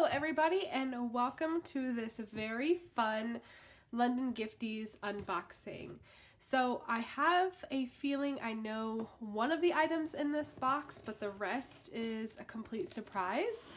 Hello everybody and welcome to this very fun London Gifties unboxing. So I have a feeling I know one of the items in this box, but the rest is a complete surprise.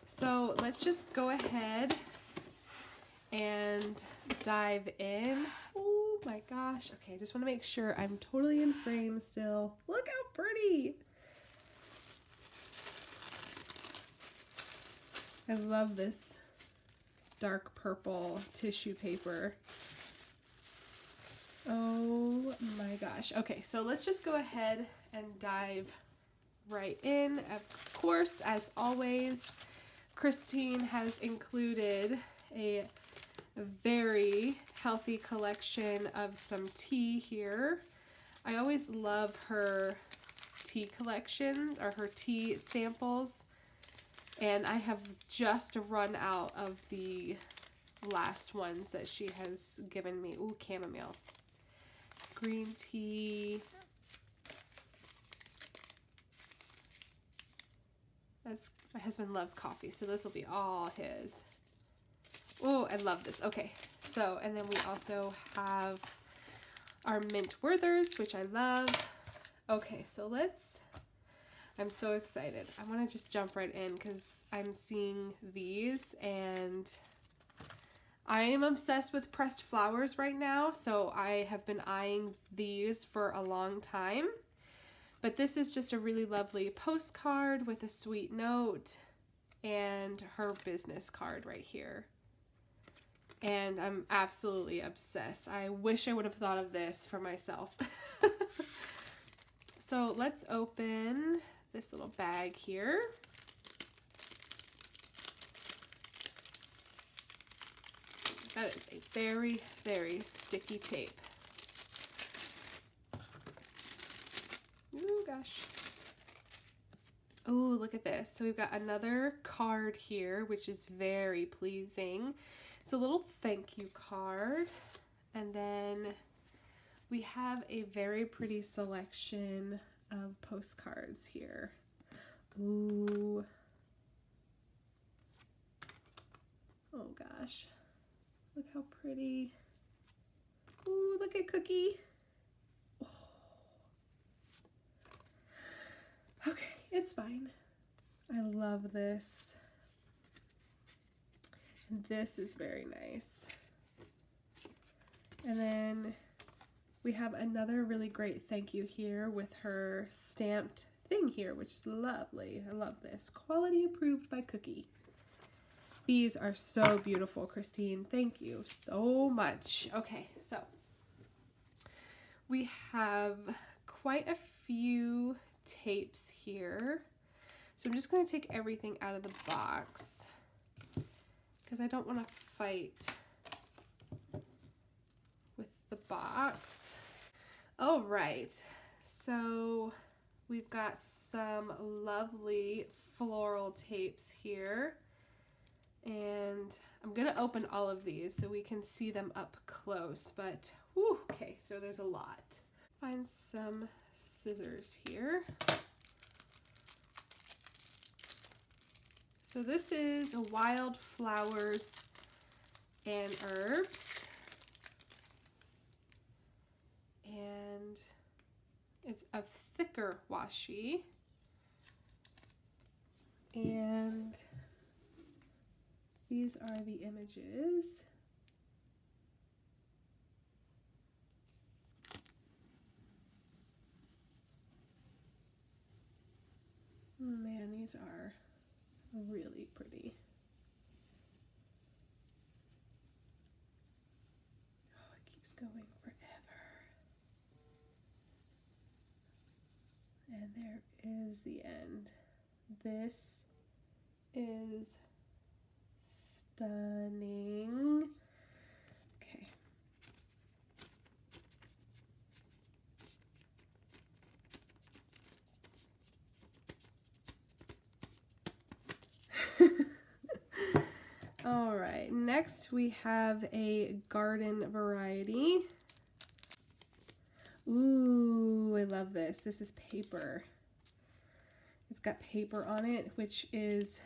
So let's just go ahead and dive in. Oh my gosh. Okay, I just want to make sure I'm totally in frame still. Look how pretty. I love this dark purple tissue paper. Oh my gosh. Okay, so let's just go ahead and dive right in. Of course, as always, Kristine has included a very healthy collection of some tea here. I always love her tea collection or her tea samples. And I have just run out of the last ones that she has given me. Ooh, chamomile. Green tea. My husband loves coffee, so this will be all his. Oh, I love this. Okay, so, and then we also have our mint Werthers, which I love. Okay, so I'm so excited. I want to just jump right in because I'm seeing these and I am obsessed with pressed flowers right now. So I have been eyeing these for a long time. But this is just a really lovely postcard with a sweet note and her business card right here. And I'm absolutely obsessed. I wish I would have thought of this for myself. So let's open this little bag here. That is a very, very sticky tape. Ooh, gosh. Oh, look at this. So we've got another card here, which is very pleasing. It's a little thank you card. And then we have a very pretty selection of postcards here. Ooh. Oh gosh. Look how pretty. Ooh, look at Cookie. Oh. Okay, it's fine. I love this. And this is very nice. And then we have another really great thank you here with her stamped thing here, which is lovely. I love this. Quality approved by Cookie. These are so beautiful, Kristine. Thank you so much. Okay, so we have quite a few tapes here. So I'm just going to take everything out of the box because I don't want to fight with the box. All right, so we've got some lovely floral tapes here, and I'm gonna open all of these so we can see them up close, but whew, okay, so there's a lot. Find some scissors here. So this is wildflowers and herbs. And it's a thicker washi. And these are the images. Oh man, these are really pretty. Oh, it keeps going forever. And there is the end. This is stunning. Okay. All right, next we have a garden variety. Ooh, I love this. This is paper. It's got paper on it, which is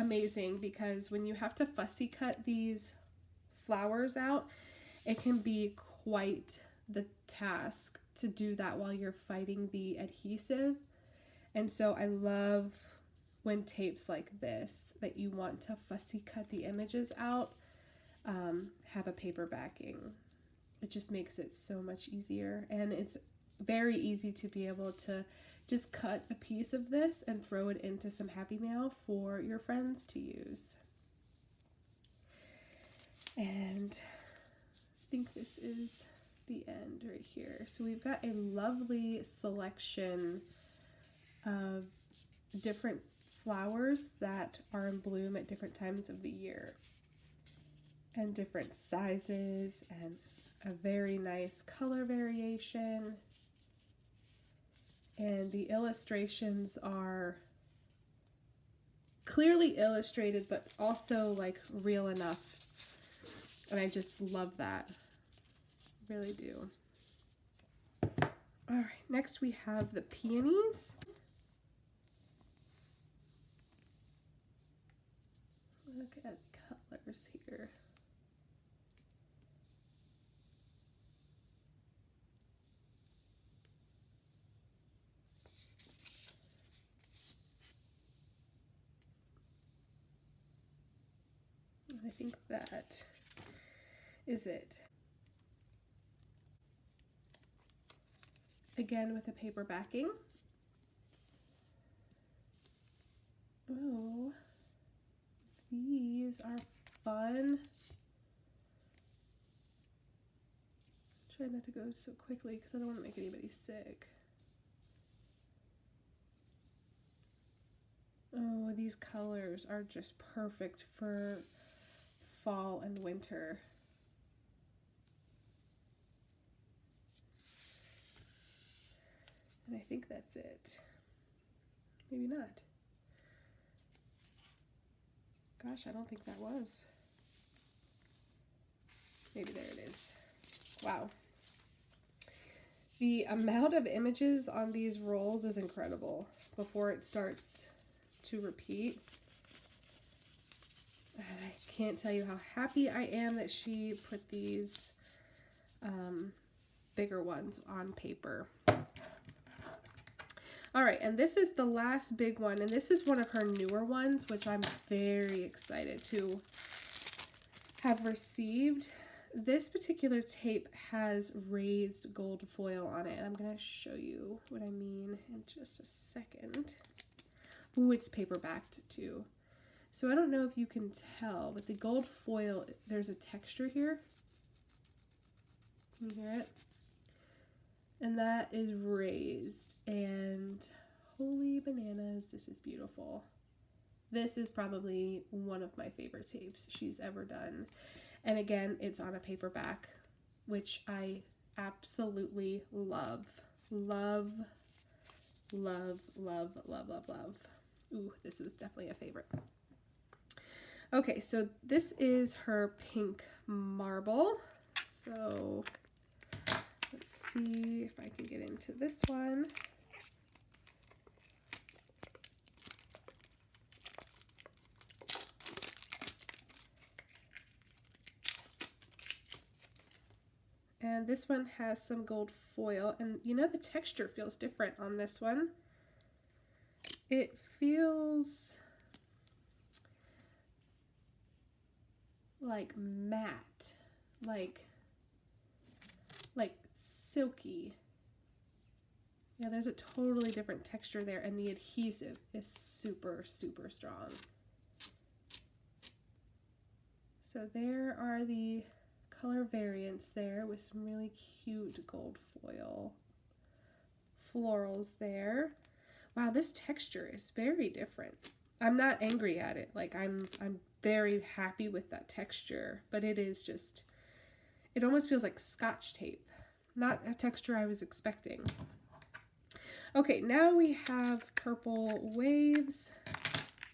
amazing because when you have to fussy cut these flowers out, it can be quite the task to do that while you're fighting the adhesive. And so I love when tapes like this that you want to fussy cut the images out have a paper backing. It just makes it so much easier, and it's very easy to be able to just cut a piece of this and throw it into some happy mail for your friends to use. And I think this is the end right here. So we've got a lovely selection of different flowers that are in bloom at different times of the year, and different sizes, and a very nice color variation. And the illustrations are clearly illustrated, but also like real enough. And I just love that. Really do. All right, next we have the peonies. Look at colors here. I think that is it. Again with a paper backing. Oh, these are fun. Try not to go so quickly because I don't want to make anybody sick. Oh, these colors are just perfect for fall and winter. And I think that's it. Maybe not. Gosh, I don't think that was. Maybe there it is. Wow. The amount of images on these rolls is incredible before it starts to repeat. And I can't tell you how happy I am that she put these bigger ones on paper. All right, and this is the last big one, and this is one of her newer ones, which I'm very excited to have received. This particular tape has raised gold foil on it, and I'm going to show you what I mean in just a second. Ooh, it's paper backed too. So I don't know if you can tell, but the gold foil, there's a texture here. Can you hear it? And that is raised, and holy bananas, this is beautiful. This is probably one of my favorite tapes she's ever done. And again, it's on a paperback, which I absolutely love. Love, love, love, love, love, love. Ooh, this is definitely a favorite. Okay, so this is her pink marble. So let's see if I can get into this one. And this one has some gold foil, and you know, the texture feels different on this one. It feels like matte, like silky. Yeah, there's a totally different texture there, and the adhesive is super, super strong. So there are the color variants there with some really cute gold foil florals there. Wow, this texture is very different. I'm not angry at it. Like, I'm very happy with that texture, but it is just, it almost feels like Scotch tape. Not a texture I was expecting. Okay, now we have Purple Waves.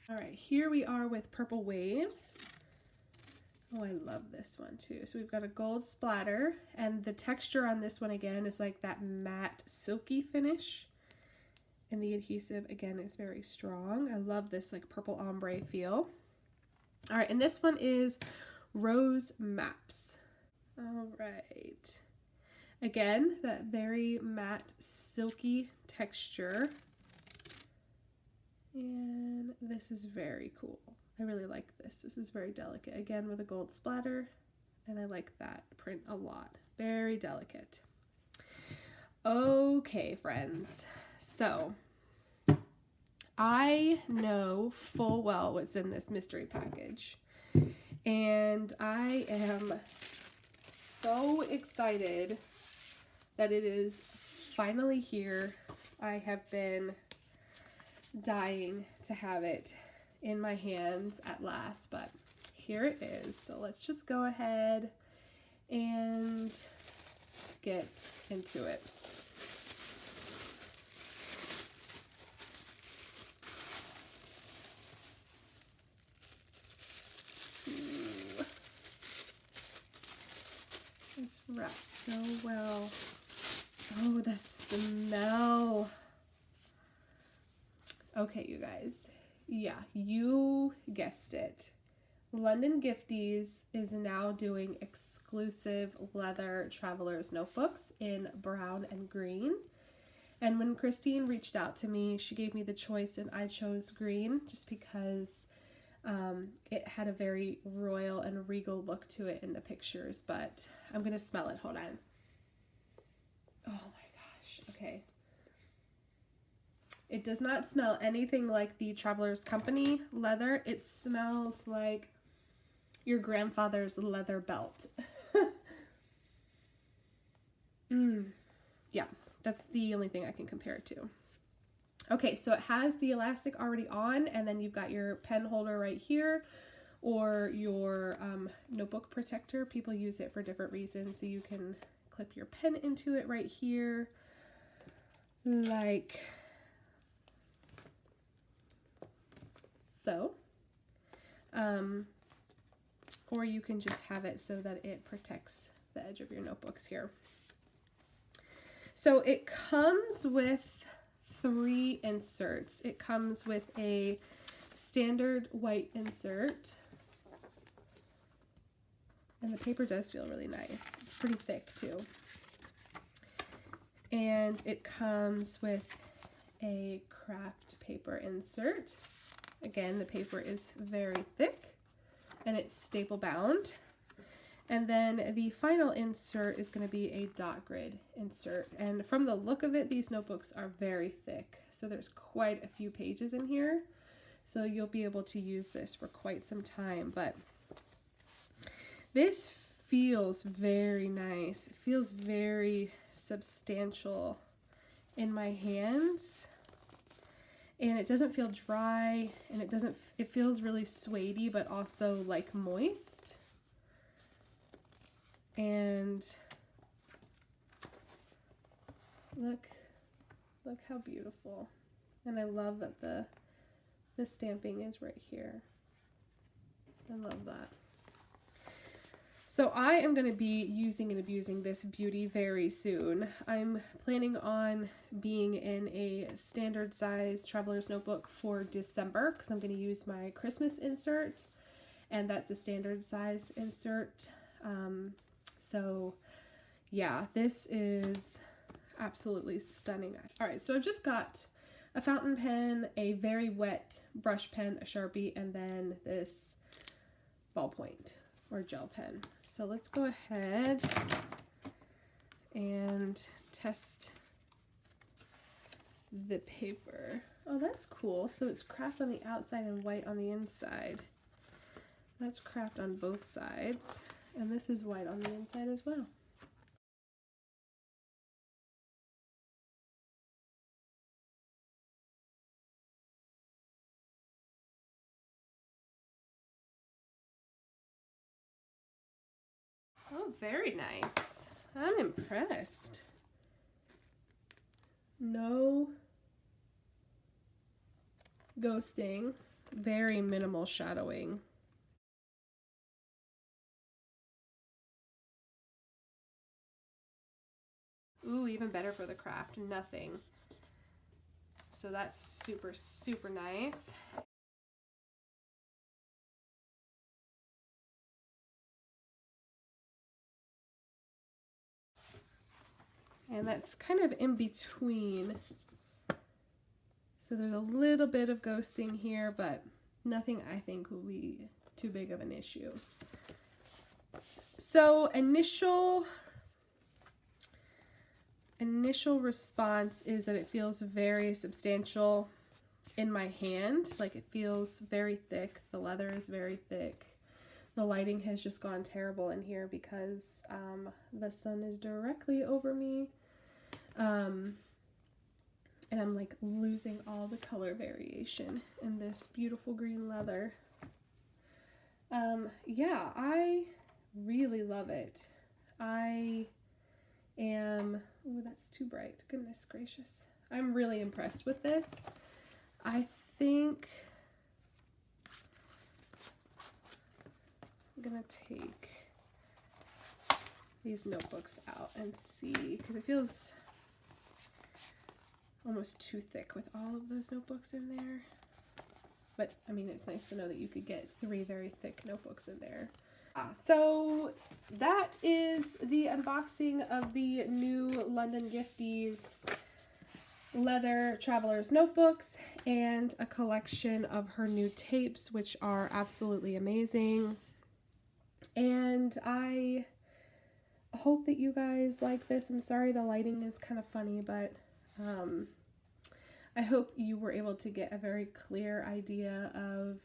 All right, here we are with Purple Waves. Oh, I love this one too. So we've got a gold splatter, and the texture on this one again is like that matte silky finish. And the adhesive again is very strong. I love this like purple ombre feel. All right, and this one is Rose Maps. All right. Again, that very matte, silky texture. And this is very cool. I really like this. This is very delicate. Again, with a gold splatter. And I like that print a lot. Very delicate. Okay, friends. So, I know full well what's in this mystery package. And I am so excited that it is finally here. I have been dying to have it in my hands at last, but here it is. So let's just go ahead and get into it. Ooh. It's wrapped so well. Oh, the smell. Okay, you guys. Yeah, you guessed it. London Gifties is now doing exclusive leather traveler's notebooks in brown and green. And when Kristine reached out to me, she gave me the choice and I chose green just because it had a very royal and regal look to it in the pictures. But I'm going to smell it. Hold on. Oh my gosh. Okay. It does not smell anything like the Traveler's Company leather. It smells like your grandfather's leather belt. Yeah, that's the only thing I can compare it to. Okay, so it has the elastic already on, and then you've got your pen holder right here, or your notebook protector. People use it for different reasons, so you can clip your pen into it right here, like so. Or you can just have it so that it protects the edge of your notebooks here. So it comes with 3 inserts. It comes with a standard white insert. And the paper does feel really nice. It's pretty thick too. And it comes with a craft paper insert. Again, the paper is very thick and it's staple bound. And then the final insert is going to be a dot grid insert. And from the look of it, these notebooks are very thick. So there's quite a few pages in here. So you'll be able to use this for quite some time. But this feels very nice. It feels very substantial in my hands. And it doesn't feel dry, and it feels really suede-y, but also like moist. And look how beautiful. And I love that the stamping is right here. I love that. So I am going to be using and abusing this beauty very soon. I'm planning on being in a standard size traveler's notebook for December because I'm going to use my Christmas insert, and that's a standard size insert. So yeah, this is absolutely stunning. All right, so I've just got a fountain pen, a very wet brush pen, a Sharpie, and then this ballpoint or gel pen. So let's go ahead and test the paper. Oh, that's cool. So it's craft on the outside and white on the inside. That's craft on both sides. And this is white on the inside as well. Oh, very nice. I'm impressed. No ghosting, very minimal shadowing. Ooh, even better for the craft, nothing. So that's super, super nice. And that's kind of in between. So there's a little bit of ghosting here, but nothing I think will be too big of an issue. So initial response is that it feels very substantial in my hand. Like it feels very thick. The leather is very thick. The lighting has just gone terrible in here because the sun is directly over me. And I'm like losing all the color variation in this beautiful green leather. Yeah, I really love it. I am, ooh, that's too bright. Goodness gracious. I'm really impressed with this. I think I'm gonna take these notebooks out and see, because it feels almost too thick with all of those notebooks in there. But I mean, it's nice to know that you could get 3 very thick notebooks in there. So that is the unboxing of the new London Gifties leather traveler's notebooks and a collection of her new tapes, which are absolutely amazing. And I hope that you guys like this. I'm sorry the lighting is kind of funny, but I hope you were able to get a very clear idea of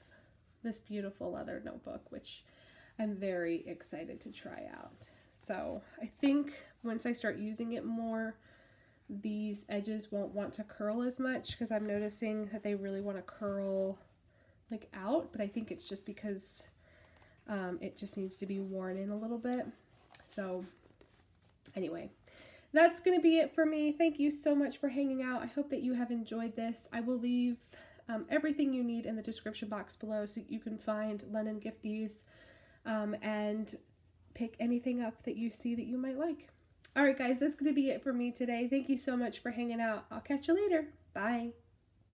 this beautiful leather notebook, which I'm very excited to try out. So I think once I start using it more, these edges won't want to curl as much, because I'm noticing that they really want to curl like out, but I think it's just because it just needs to be worn in a little bit. So anyway, that's going to be it for me. Thank you so much for hanging out. I hope that you have enjoyed this. I will leave everything you need in the description box below so you can find London Gifties and pick anything up that you see that you might like. All right, guys, that's going to be it for me today. Thank you so much for hanging out. I'll catch you later. Bye.